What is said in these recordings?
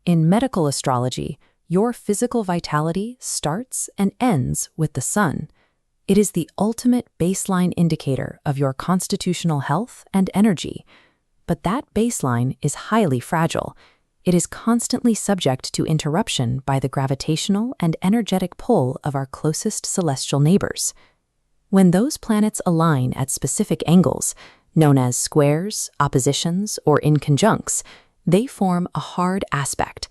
In medical astrology, your physical vitality starts and ends with the sun. It is the ultimate baseline indicator of your constitutional health and energy. But that baseline is highly fragile. It is constantly subject to interruption by the gravitational and energetic pull of our closest celestial neighbors. When those planets align at specific angles, known as squares, oppositions, or inconjuncts, they form a hard aspect.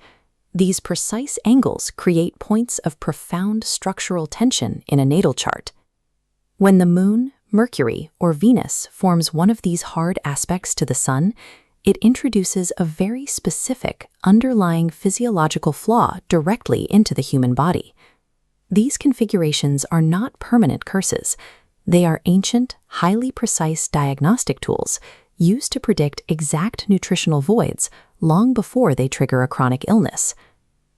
These precise angles create points of profound structural tension in a natal chart. When the Moon, Mercury, or Venus forms one of these hard aspects to the Sun, it introduces a very specific underlying physiological flaw directly into the human body. These configurations are not permanent curses. They are ancient, highly precise diagnostic tools used to predict exact nutritional voids long before they trigger a chronic illness.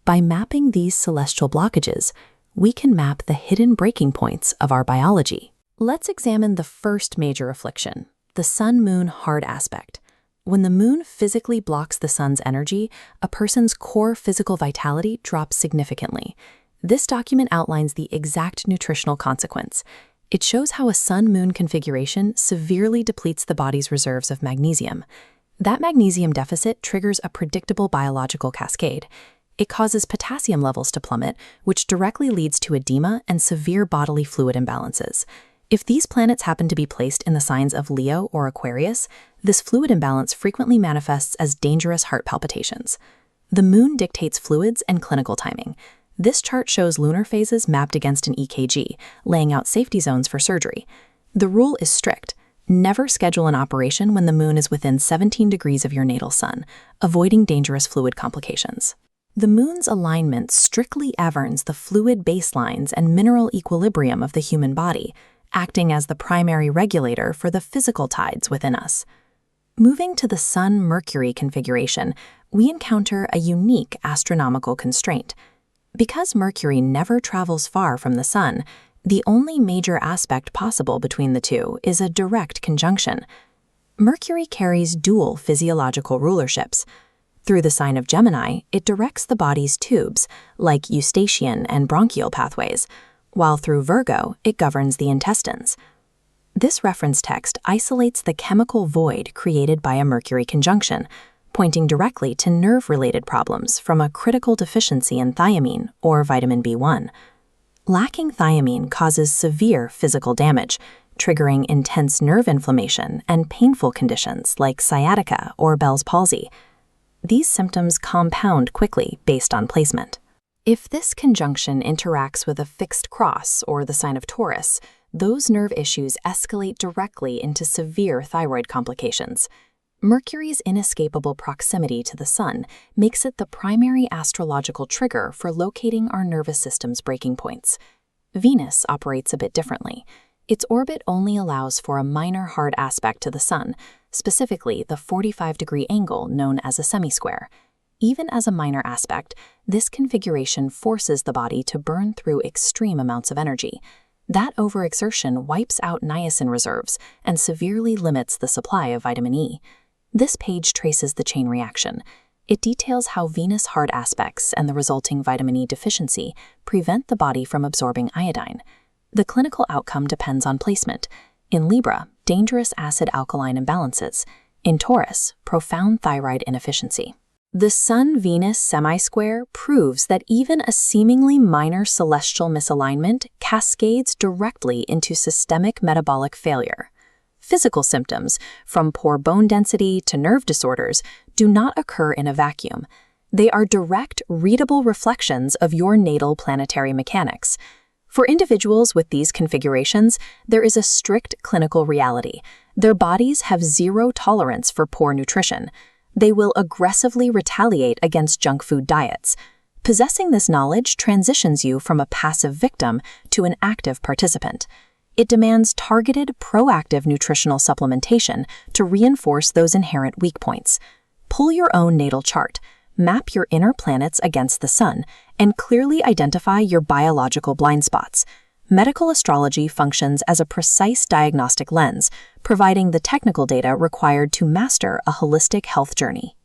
By mapping these celestial blockages, we can map the hidden breaking points of our biology. Let's examine the first major affliction, the Sun-Moon hard aspect. When the Moon physically blocks the Sun's energy, a person's core physical vitality drops significantly. This document outlines the exact nutritional consequence. It shows how a Sun-Moon configuration severely depletes the body's reserves of magnesium. That magnesium deficit triggers a predictable biological cascade. It causes potassium levels to plummet, which directly leads to edema and severe bodily fluid imbalances. If these planets happen to be placed in the signs of Leo or Aquarius, this fluid imbalance frequently manifests as dangerous heart palpitations. The Moon dictates fluids and clinical timing. This chart shows lunar phases mapped against an EKG, laying out safety zones for surgery. The rule is strict. Never schedule an operation when the Moon is within 17 degrees of your natal Sun, avoiding dangerous fluid complications. The Moon's alignment strictly governs the fluid baselines and mineral equilibrium of the human body, acting as the primary regulator for the physical tides within us. Moving to the Sun-Mercury configuration, we encounter a unique astronomical constraint. Because Mercury never travels far from the Sun, the only major aspect possible between the two is a direct conjunction. Mercury carries dual physiological rulerships. Through the sign of Gemini, it directs the body's tubes, like eustachian and bronchial pathways, while through Virgo, it governs the intestines. This reference text isolates the chemical void created by a Mercury conjunction, pointing directly to nerve-related problems from a critical deficiency in thiamine or vitamin B1. Lacking thiamine causes severe physical damage, triggering intense nerve inflammation and painful conditions like sciatica or Bell's palsy. These symptoms compound quickly based on placement. If this conjunction interacts with a fixed cross or the sign of Taurus, those nerve issues escalate directly into severe thyroid complications. Mercury's inescapable proximity to the Sun makes it the primary astrological trigger for locating our nervous system's breaking points. Venus operates a bit differently. Its orbit only allows for a minor hard aspect to the Sun, specifically the 45-degree angle known as a semisquare. Even as a minor aspect, this configuration forces the body to burn through extreme amounts of energy. That overexertion wipes out niacin reserves and severely limits the supply of vitamin E. This page traces the chain reaction. It details how Venus hard aspects and the resulting vitamin E deficiency prevent the body from absorbing iodine. The clinical outcome depends on placement. In Libra, dangerous acid-alkaline imbalances. In Taurus, profound thyroid inefficiency. The Sun-Venus semisquare proves that even a seemingly minor celestial misalignment cascades directly into systemic metabolic failure. Physical symptoms, from poor bone density to nerve disorders, do not occur in a vacuum. They are direct, readable reflections of your natal planetary mechanics. For individuals with these configurations, there is a strict clinical reality. Their bodies have zero tolerance for poor nutrition. They will aggressively retaliate against junk food diets. Possessing this knowledge transitions you from a passive victim to an active participant. It demands targeted, proactive nutritional supplementation to reinforce those inherent weak points. Pull your own natal chart, map your inner planets against the Sun, and clearly identify your biological blind spots. Medical astrology functions as a precise diagnostic lens, providing the technical data required to master a holistic health journey.